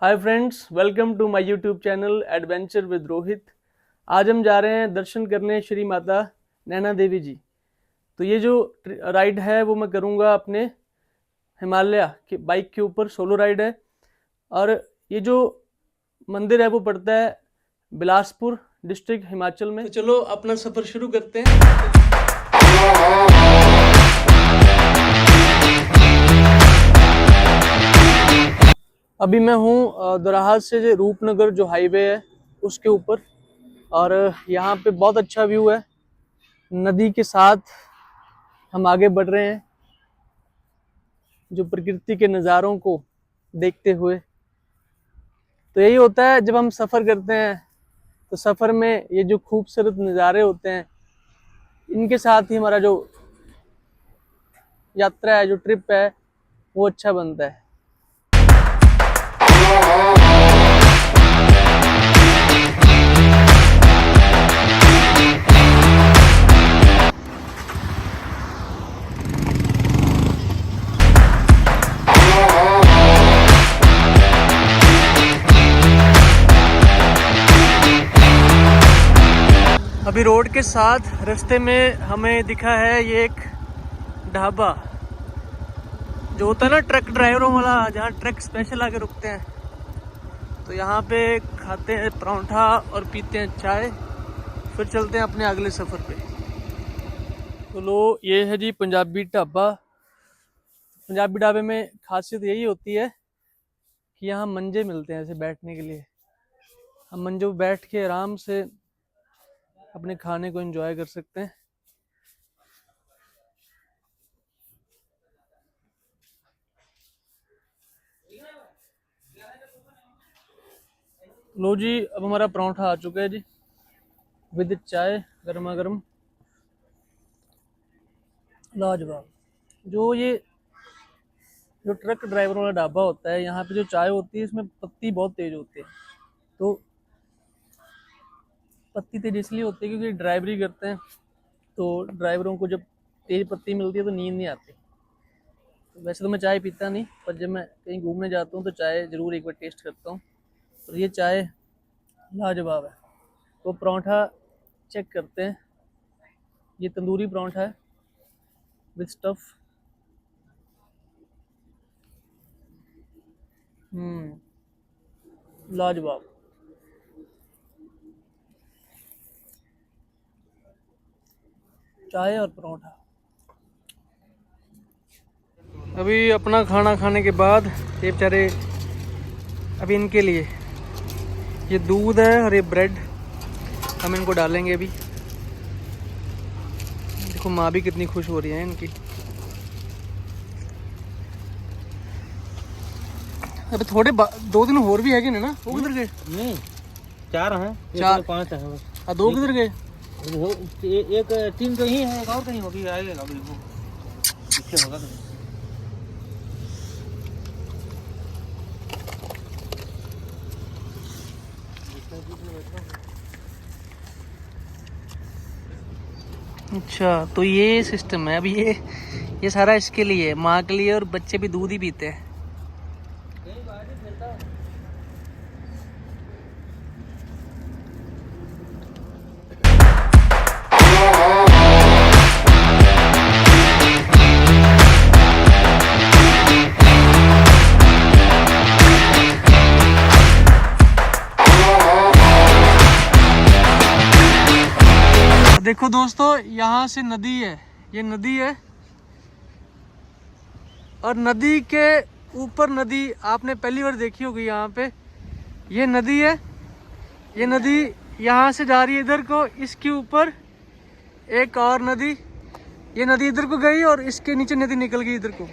Hi friends, welcome to my YouTube channel adventure with Rohit. आज हम जा रहे हैं दर्शन करने श्री माता नैना देवी जी। तो ये जो राइड है वो मैं करूँगा अपने हिमालय के बाइक के ऊपर, सोलो राइड है। और ये जो मंदिर है वो पड़ता है बिलासपुर डिस्ट्रिक्ट, हिमाचल में। तो चलो अपना सफ़र शुरू करते हैं। अभी मैं हूँ दोराहा से रूपनगर जो हाईवे है उसके ऊपर, और यहाँ पे बहुत अच्छा व्यू है। नदी के साथ हम आगे बढ़ रहे हैं जो प्रकृति के नज़ारों को देखते हुए। तो यही होता है जब हम सफ़र करते हैं, तो सफ़र में ये जो खूबसूरत नज़ारे होते हैं इनके साथ ही हमारा जो यात्रा है, जो ट्रिप है, वो अच्छा बनता है। अभी रोड के साथ रास्ते में हमें दिखा है ये एक ढाबा जो होता है ना ट्रक ड्राइवरों वाला, जहाँ ट्रक स्पेशल आके रुकते हैं। तो यहाँ पे खाते हैं परांठा और पीते हैं चाय, फिर चलते हैं अपने अगले सफ़र पे। तो लो, ये है जी पंजाबी ढाबा। पंजाबी ढाबे में खासियत यही होती है कि यहाँ मंजे मिलते हैं ऐसे बैठने के लिए। हम मंजों पे बैठ के आराम से अपने खाने को एंजॉय कर सकते हैं। लो जी, अब हमारा परांठा आ चुका है जी, विद चाय गर्मा गर्म, लाजवाब। जो ट्रक ड्राइवर वाला ढाबा होता है, यहाँ पे जो चाय होती है इसमें पत्ती बहुत तेज होती है। तो पत्ती तेज इसलिए होती है क्योंकि ड्राइवरी करते हैं, तो ड्राइवरों को जब तेज पत्ती मिलती है तो नींद नहीं आती। तो वैसे तो मैं चाय पीता नहीं, पर जब मैं कहीं घूमने जाता हूँ तो चाय ज़रूर एक बार टेस्ट करता हूँ। तो ये चाय लाजवाब है। तो परांठा चेक करते हैं। ये तंदूरी परांठा है विद स्टफ। लाजवाब। चाय और परांठा। अभी अपना खाना खाने के बाद ये बेचारे, अभी इनके लिए ये दूध है और ये ब्रेड हम इनको डालेंगे अभी। देखो माँ भी कितनी खुश हो रही है इनकी। अबे थोड़े 2 दिन और भी है कि नहीं ना? वो किधर गए? नहीं, 4 हैं, 4 5 हैं बस। 2 किधर गए? एक 3 तो ही है, एक और कहीं होगी, आएगा अभी वो पीछे होगा। अच्छा, तो ये सिस्टम है। अभी ये सारा इसके लिए, माँ के लिए, और बच्चे भी दूध ही पीते हैं। देखो दोस्तों, यहाँ से नदी है, ये नदी है, और नदी के ऊपर नदी आपने पहली बार देखी होगी। यहाँ पे ये नदी है, ये नदी यहाँ से जा रही है इधर को, इसके ऊपर एक और नदी, ये नदी इधर को गई और इसके नीचे नदी निकल गई इधर को।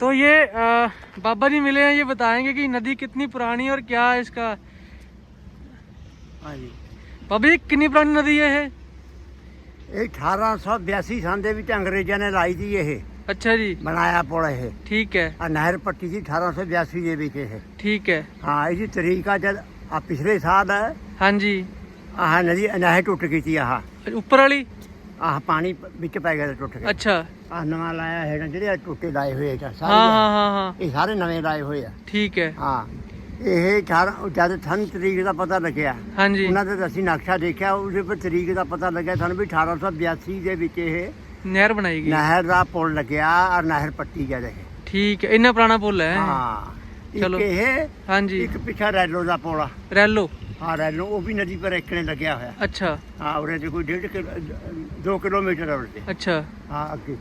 तो ये बाबा जी मिले हैं, ये बताएंगे कि नदी कितनी पुरानी और क्या है इसका। हाँ जी, बाबा जी कितनी पुरानी नदी है? 1882 ਸਾਲ ਦੇ ਵਿੱਚ ਅੰਗਰੇਜ਼ਾਂ ਨੇ ਲਾਈ ਸੀ ਇਹ। अच्छा जी, ਬਣਾਇਆ ਪੁਲ ਇਹ। ठीक है, ਆ ਨਹਿਰ ਪੱਟੀ ਸੀ 1882 ਦੇ ਵਿੱਚ ਇਹ। ठीक है। ਹਾਂ, ਇਹਦੀ ਤਰੀਕ ਆ ਜਦ ਆ ਪਿਛਲੇ ਸਾਲ ਹੈ। हाँ जी, ਆਹ ਨਦੀ ਨਹਿਰ ਟੁੱਟ ਗਈ ਸੀ। ਆਹ ऊपर वाली। ਆਹ ਪਾਣੀ ਵਿੱਚ ਪੈ ਗਿਆ ਤੇ ਟੁੱਟ ਗਿਆ। अच्छा, ਆਹ ਨਵਾਂ ਲਾਇਆ ਹੈ, ਜਿਹੜੇ ਆਹ ਟੁੱਟੇ ਲਾਏ ਹੋਏ ਆ हाँ ਸਾਰੇ। हाँ हाँ हाँ, ਇਹ ਸਾਰੇ ਨਵੇਂ ਲਾਏ ਹੋਏ ਆ। ठीक है। ਹਾਂ, ਇਹ 18 ਜਦ ਸਾਨੂੰ ਤਰੀਕ ਦਾ ਪਤਾ ਲੱਗਿਆ हाँ जी ਉਹਨਾਂ ਦਾ ਅਸੀਂ ਨਕਸ਼ਾ ਦੇਖਿਆ ਉਹਦੇ ਪਰ ਤਰੀਕ ਦਾ ਪਤਾ ਲੱਗਿਆ ਸਾਨੂੰ ਵੀ 1882 ਦੇ ਵਿੱਚ ਇਹ नहर बनाई गई। ਨਹਿਰ ਦਾ ਪੁਲ ਲੱਗਿਆ ਔਰ ਨਹਿਰ ਪੱਟੀ ਗਿਆ ਰਹੇ। ठीक है, इतना पुराना पुल है। ਹਾਂ ਚਲੋ। ਇੱਕ ਇਹ हाँ जी ਇੱਕ ਪਿੱਛਾ ਰੈਲੋ ਦਾ ਪੁਲ ਆ। रैलो। ਹਾਂ ਰੈਲੋ ਉਹ ਵੀ ਨਦੀ ਪਰ ਇੱਕਣੇ ਲੱਗਿਆ ਹੋਇਆ। अच्छा ਹਾਂ ਉਰੇ ਤੇ ਕੋਈ 2 ਕਿਲੋਮੀਟਰ ਆ ਉਰੇ ਤੇ। अच्छा ਹਾਂ ਅੱਗੇ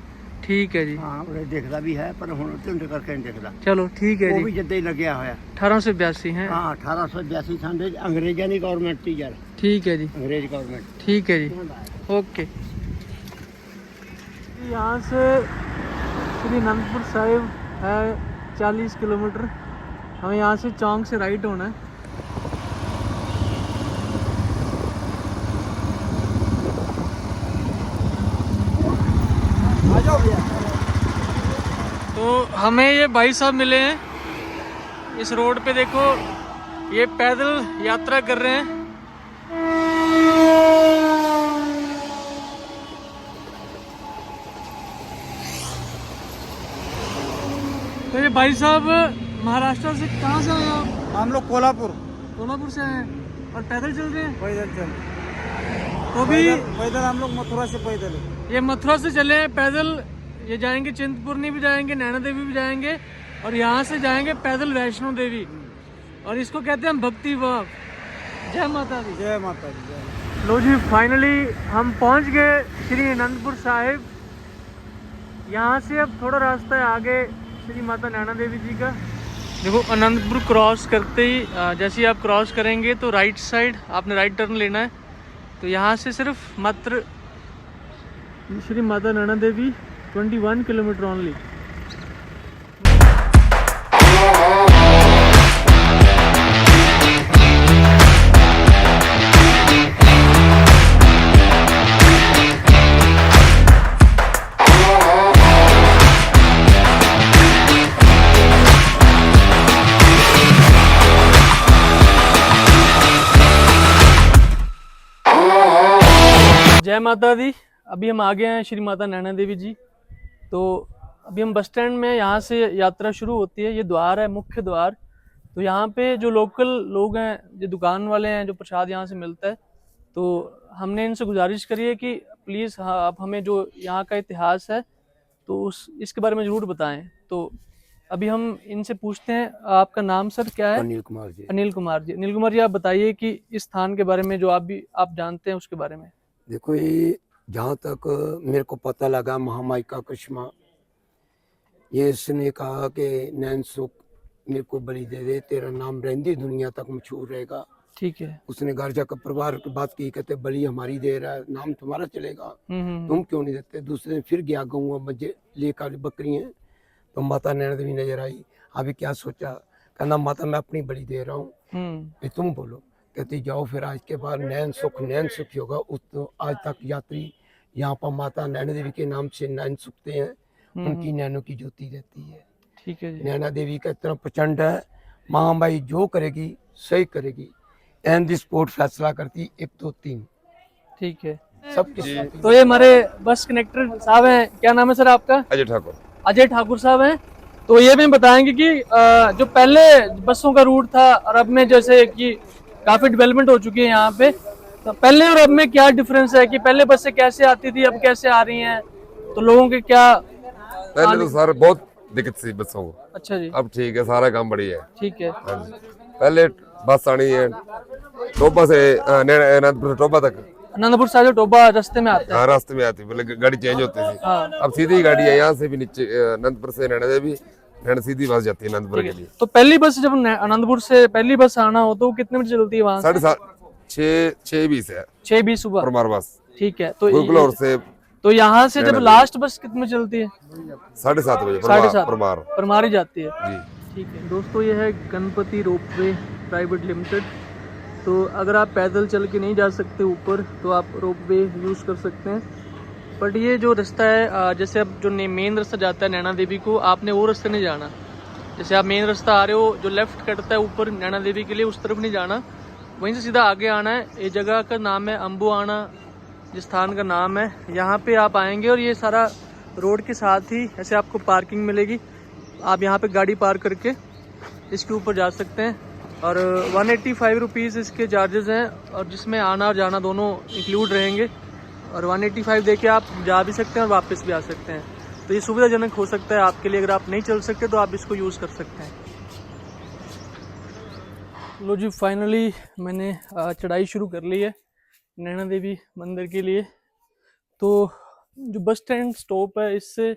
ठीक है जी। ਹਾਂ ਉਰੇ ਦਿਖਦਾ ਵੀ ਹੈ ਪਰ ਹੁਣ ਧੁੰਦ ਕਰਕੇ ਨਹੀਂ ਦਿਖਦਾ। चलो ठीक है ਉਹ जी। ਵੀ ਜਿੱਦਾਂ ਹੀ ਲੱਗਿਆ ਹੋਇਆ। 1882 है। ਹਾਂ 1882 ਸੰਦੇ ਅੰਗਰੇਜ਼ਾਂ ਦੀ ਗਵਰਨਮੈਂਟ ਸੀ ਯਾਰ, ठीक है जी। ਅੰਗਰੇਜ਼ ਗਵਰਨਮੈਂਟ। ठीक है जी, ओके। यहाँ से श्री अनंतपुर साहिब है 40 किलोमीटर। हमें यहाँ से चौंक से राइट होना है। तो हमें ये भाई साहब मिले हैं इस रोड पे, देखो ये पैदल यात्रा कर रहे हैं। तो ये भाई साहब महाराष्ट्र से कहाँ से आए आप? हम लोग कोल्हापुर कोल्हापुर से आए हैं और पैदल चल रहे हैं। पैदल चल तो भी पैदल हम लोग मथुरा से पैदल ये मथुरा से चले हैं पैदल। ये जाएंगे चिंतपूर्णी भी जाएंगे, नैना देवी भी जाएंगे और यहाँ से जाएंगे पैदल वैष्णो देवी। और इसको कहते हैं भक्ति वॉक। जय माता दी। जय माता दी। जय। लो जी, फाइनली हम पहुँच गए श्री अनंतपुर साहिब। यहाँ से अब थोड़ा रास्ता है आगे श्री माता नैना देवी जी का। देखो अनंतपुर क्रॉस करते ही जैसे ही आप क्रॉस करेंगे तो राइट साइड आपने राइट टर्न लेना है। तो यहाँ से सिर्फ मात्र श्री माता नैना देवी 21 किलोमीटर ओनली। जय माता दी। अभी हम आ गए हैं श्री माता नैना देवी जी। तो अभी हम बस स्टैंड में, यहाँ से यात्रा शुरू होती है। ये द्वार है, मुख्य द्वार। तो यहाँ पे जो लोकल लोग हैं, जो दुकान वाले हैं, जो प्रसाद यहाँ से मिलता है, तो हमने इनसे गुजारिश करी है कि प्लीज़ आप हमें जो यहाँ का इतिहास है तो इसके बारे में ज़रूर बताएं। तो अभी हम इनसे पूछते हैं, आपका नाम सर क्या है? अनिल कुमार जी। अनिल कुमार जी। अनिल कुमार जी, आप बताइए कि इस स्थान के बारे में जो आप जानते हैं उसके बारे में। देखो, ये जहाँ तक मेरे को पता लगा, महामाई का करिश्मा, ये इसने कहा कि नैन सुख मेरे को बलि दे दे, तेरा नाम रहंदी दुनिया तक मशहूर रहेगा। ठीक है। उसने घर जाकर परिवार की बात की, कहते बलि हमारी दे रहा है, नाम तुम्हारा चलेगा, तुम क्यों नहीं देते? दूसरे दिन फिर गया, गऊ मजे लेकर बकरी हैं। तो माता नैना देवी नजर आई। अभी क्या सोचा, कहना माता मैं अपनी बलि दे रहा हूँ, तुम बोलो। कहती जाओ। फिर आज के बाद नैन सुख होगा। उस तो आज तक यात्री यहाँ पर माता नैना देवी के नाम से नैन सुखते हैं, उनकी नैनों की ज्योति रहती है। ठीक है जी। नैना देवी का इतना प्रचंड है, महामाई जो करेगी सही करेगी, एंड दी स्पोर्ट फैसला करती 1 2 3। ठीक है। सबके तो ये हमारे बस कनेक्टर साहब हैं, क्या नाम है सर आपका? अजय ठाकुर। अजय ठाकुर साहब हैं। तो ये भी बताएंगे कि जो पहले बसों का रूट था और अब में जैसे कि काफी डेवलपमेंट हो चुकी है यहाँ पे, तो पहले और अब में क्या डिफरेंस है कि पहले बसें कैसे आती थी, अब कैसे आ रही हैं, तो लोगों के क्या? पहले तो सर बहुत दिक्कत थी बसों को। अच्छा जी। अब ठीक है, सारा काम बढ़िया है। ठीक है। हाँ जी। पहले बस आनी है टोबा से अनंतपुर से टोबा तक, अनंतपुर साहिब टोबा रास्ते में आता है। हाँ रास्ते में आती, पहले गाड़ी चेंज होती थी। हाँ। अब सीधी गाड़ी है, यहाँ से भी नीचे अनंतपुर से नैना देवी, नैना सीधी बस जाती है अनंतपुर के लिए। तो पहली बस जब अनंतपुर से पहली बस आना हो तो कितने बजे चलती है वहाँ से? 6:20 है 6:20 सुबह। परमार बस। ठीक है। तो गुरुकुल से तो यहाँ से जब लास्ट बस कितने में चलती है? 7:30 बजे 7:30 परमार परमार ही जाती है जी। ठीक है दोस्तों, ये है गणपति रोपवे प्राइवेट लिमिटेड। तो अगर आप पैदल चल के नहीं जा सकते ऊपर तो आप रोपवे यूज़ कर सकते हैं। बट ये जो रास्ता है, जैसे अब जो मेन रास्ता जाता है नैना देवी को, आपने वो रास्ते नहीं जाना। जैसे आप मेन रास्ता आ रहे हो जो लेफ्ट कटता है ऊपर नैना देवी के लिए, उस तरफ नहीं जाना, वहीं से सीधा आगे आना है। ये जगह का नाम है अम्बुआना, जिस स्थान का नाम है। यहाँ पे आप आएंगे और ये सारा रोड के साथ ही ऐसे आपको पार्किंग मिलेगी। आप यहाँ पे गाड़ी पार्क करके इसके ऊपर जा सकते हैं। और 185 रुपीज़ इसके चार्जेस हैं, और जिसमें आना और जाना दोनों इंक्लूड रहेंगे। और 185 दे के आप जा भी सकते हैं और वापस भी आ सकते हैं। तो ये सुविधाजनक हो सकता है आपके लिए। अगर आप नहीं चल सकते तो आप इसको यूज़ कर सकते हैं। लो जी, फाइनली मैंने चढ़ाई शुरू कर ली है नैना देवी मंदिर के लिए। तो जो बस स्टैंड स्टॉप है इससे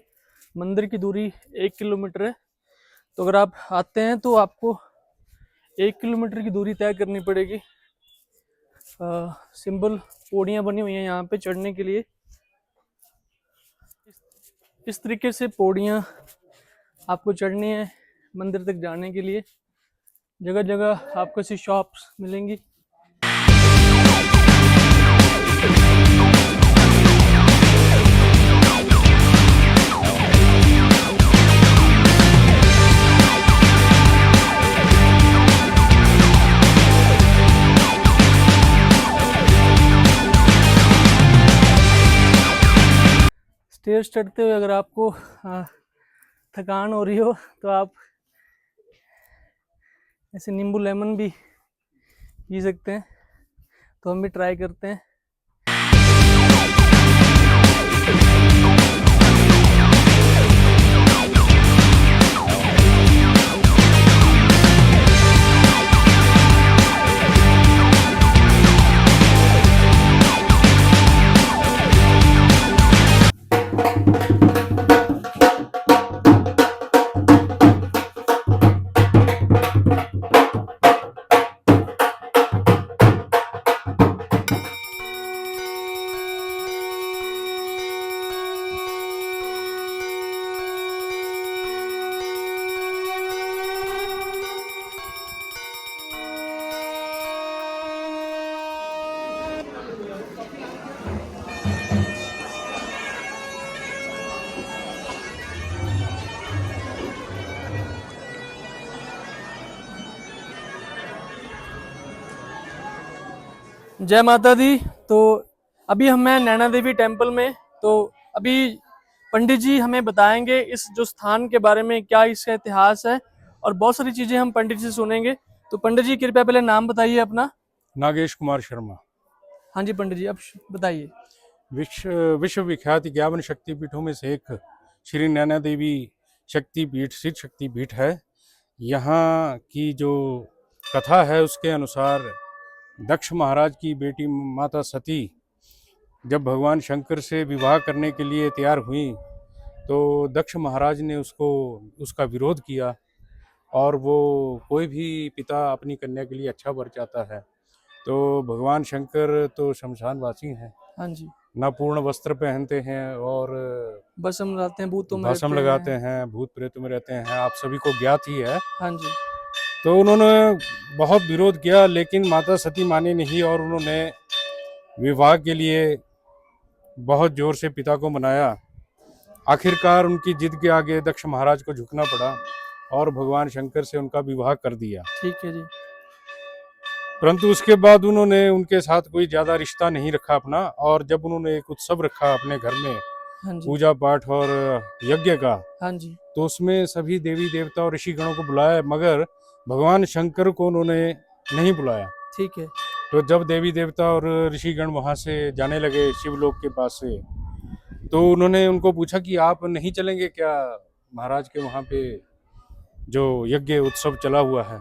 मंदिर की दूरी 1 किलोमीटर है। तो अगर आप आते हैं तो आपको 1 किलोमीटर की दूरी तय करनी पड़ेगी। सिंपल पौड़ियाँ बनी हुई हैं यहाँ पे चढ़ने के लिए। इस तरीके से पौड़ियाँ आपको चढ़नी है मंदिर तक जाने के लिए। जगह जगह आपको ऐसी शॉप्स मिलेंगी। स्टेयर्स चढ़ते हुए अगर आपको थकान हो रही हो तो आप ऐसे नींबू लेमन भी पी सकते हैं। तो हम भी ट्राई करते हैं। जय माता दी। तो अभी हम हैं नैना देवी टेम्पल में। तो अभी पंडित जी हमें बताएंगे इस जो स्थान के बारे में, क्या इसका इतिहास है, और बहुत सारी चीजें हम पंडित जी से सुनेंगे। तो पंडित जी कृपया पहले नाम बताइए अपना। नागेश कुमार शर्मा। हाँ जी पंडित जी, अब बताइए। विश्व विख्यात 51 शक्तिपीठों में से एक श्री नैना देवी शक्तिपीठ सिद्ध शक्तिपीठ है। यहाँ की जो कथा है उसके अनुसार दक्ष महाराज की बेटी माता सती जब भगवान शंकर से विवाह करने के लिए तैयार हुई तो दक्ष महाराज ने उसका विरोध किया। और वो कोई भी पिता अपनी कन्या के लिए अच्छा वर चाहता है तो भगवान शंकर तो शमशानवासी हैं। हाँ जी। ना पूर्ण वस्त्र पहनते हैं और भस्म लगाते हैं, भूतों में भस्म लगाते हैं, भूत प्रेतों में रहते हैं, आप सभी को ज्ञात ही है। हाँ जी। तो उन्होंने बहुत विरोध किया लेकिन माता सती मानी नहीं और उन्होंने विवाह के लिए बहुत जोर से पिता को मनाया। आखिरकार उनकी जिद के आगे दक्ष महाराज को झुकना पड़ा और भगवान शंकर से उनका विवाह कर दिया। ठीक है जी। परंतु उसके बाद उन्होंने उनके साथ कोई ज्यादा रिश्ता नहीं रखा अपना। और जब उन्होंने एक उत्सव रखा अपने घर में, हाँ जी। पूजा पाठ और यज्ञ का, हाँ जी। तो उसमें सभी देवी देवता और ऋषिगणों को बुलाया मगर भगवान शंकर को उन्होंने नहीं बुलाया। ठीक है। तो जब देवी देवता और ऋषिगण वहां से जाने लगे शिवलोक के पास से, तो उन्होंने उनको पूछा कि आप नहीं चलेंगे क्या महाराज के वहां पे जो यज्ञ उत्सव चला हुआ है।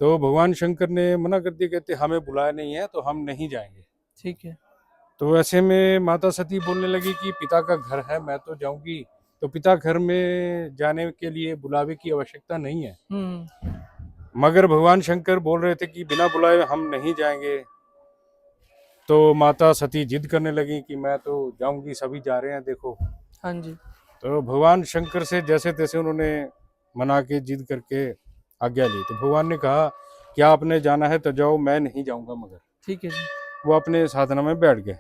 तो भगवान शंकर ने मना कर दिया, कहते हमें बुलाया नहीं है तो हम नहीं जाएंगे। ठीक है। तो ऐसे में माता सती बोलने लगी कि पिता का घर है, मैं तो जाऊंगी। तो पिता घर में जाने के लिए बुलावे की आवश्यकता नहीं है। मगर भगवान शंकर बोल रहे थे कि बिना बुलाए हम नहीं जाएंगे। तो माता सती जिद करने लगी कि मैं तो जाऊंगी, सभी जा रहे हैं देखो। हाँ जी। तो भगवान शंकर से जैसे तैसे उन्होंने मना के जिद करके आज्ञा ली। तो भगवान ने कहा कि आपने जाना है तो जाओ, मैं नहीं जाऊंगा। मगर ठीक है जी। वो अपने साधना में बैठ गए।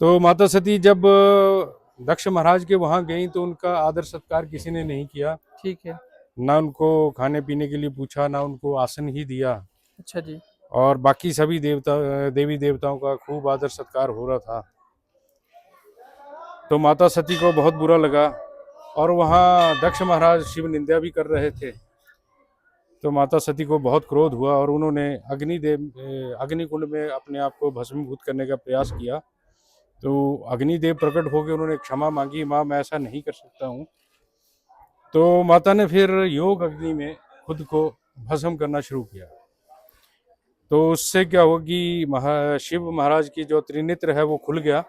तो माता सती जब दक्ष महाराज के वहां गई तो उनका आदर सत्कार किसी ने नहीं किया। ठीक है। ना उनको खाने पीने के लिए पूछा, ना उनको आसन ही दिया। अच्छा जी। और बाकी सभी देवी देवताओं का खूब आदर सत्कार हो रहा था। तो माता सती को बहुत बुरा लगा और वहाँ दक्ष महाराज शिव निंदा भी कर रहे थे। तो माता सती को बहुत क्रोध हुआ और उन्होंने अग्निकुंड में अपने आप को भस्मीभूत करने का प्रयास किया। तो अग्निदेव प्रकट होकर उन्होंने क्षमा मांगी, माँ मैं ऐसा नहीं कर सकता हूँ। तो माता ने फिर योग अग्नि में खुद को भस्म करना शुरू किया। तो उससे क्या हुआ कि शिव महाराज की जो त्रिनेत्र है वो खुल गया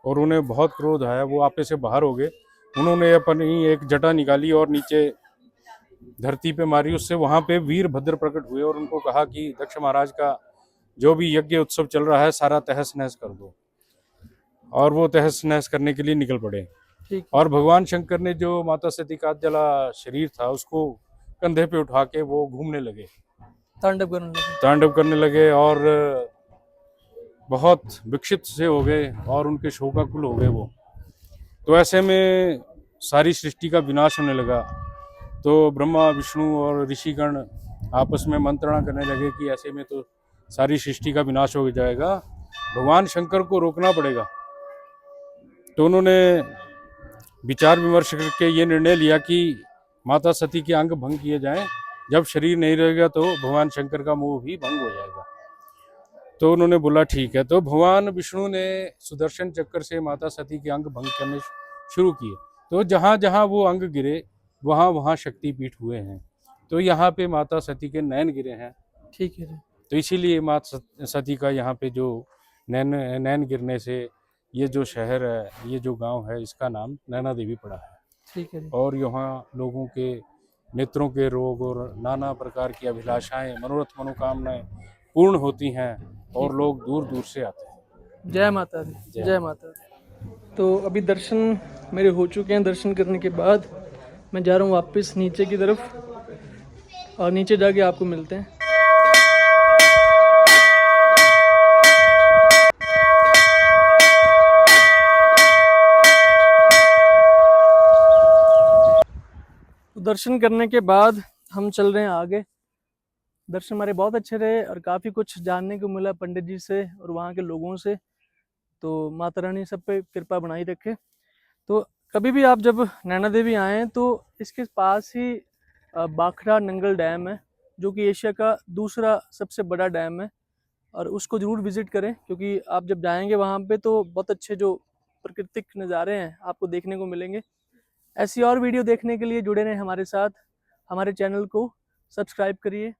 और उन्हें बहुत क्रोध आया, वो आपे से बाहर हो गए। उन्होंने अपनी एक जटा निकाली और नीचे धरती पे मारी, उससे वहां पे वीरभद्र प्रकट हुए और उनको कहा कि दक्ष महाराज का जो भी यज्ञ उत्सव चल रहा है सारा तहस नहस कर दो। और वो तहस नहस करने के लिए निकल पड़े। ठीक। और भगवान शंकर ने जो माता सती का जला शरीर था उसको कंधे पे उठा के वो घूमने लगे, तांडव करने लगे और बहुत विकसित से हो गए और उनके शोकाकुल हो गए वो। तो ऐसे में सारी सृष्टि का विनाश होने लगा। तो ब्रह्मा विष्णु और ऋषिगण आपस में मंत्रणा करने लगे कि ऐसे में तो सारी सृष्टि का विनाश हो जाएगा, भगवान शंकर को रोकना पड़ेगा। तो उन्होंने विचार विमर्श करके ये निर्णय लिया कि माता सती के अंग भंग किए जाएं। जब शरीर नहीं रहेगा तो भगवान शंकर का मोह भी भंग हो जाएगा। तो उन्होंने बोला ठीक है। तो भगवान विष्णु ने सुदर्शन चक्कर से माता सती के अंग भंग करने शुरू किए। तो जहाँ जहाँ वो अंग गिरे वहाँ वहाँ शक्तिपीठ हुए हैं। तो यहाँ पे माता सती के नैन गिरे हैं। ठीक है। तो इसीलिए माता सती का यहाँ पे जो नैन गिरने से ये जो शहर है, ये जो गांव है, इसका नाम नैना देवी पड़ा है। ठीक है। और यहाँ लोगों के नेत्रों के रोग और नाना प्रकार की अभिलाषाएं, मनोरथ मनोकामनाएं पूर्ण होती हैं और लोग दूर दूर से आते हैं। जय माता दी, जय माता दी। तो अभी दर्शन मेरे हो चुके हैं। दर्शन करने के बाद मैं जा रहा हूँ वापस नीचे की तरफ और नीचे जाके आपको मिलते हैं। दर्शन करने के बाद हम चल रहे हैं आगे। दर्शन हमारे बहुत अच्छे रहे और काफ़ी कुछ जानने को मिला पंडित जी से और वहाँ के लोगों से। तो माता रानी सब पे कृपा बनाई रखे। तो कभी भी आप जब नैना देवी आएँ तो इसके पास ही बाखड़ा नंगल डैम है, जो कि एशिया का दूसरा सबसे बड़ा डैम है, और उसको ज़रूर विज़िट करें, क्योंकि आप जब जाएंगे वहाँ पे तो बहुत अच्छे जो प्राकृतिक नज़ारे हैं आपको देखने को मिलेंगे। ऐसी और वीडियो देखने के लिए जुड़े रहें हमारे साथ। हमारे चैनल को सब्सक्राइब करिए।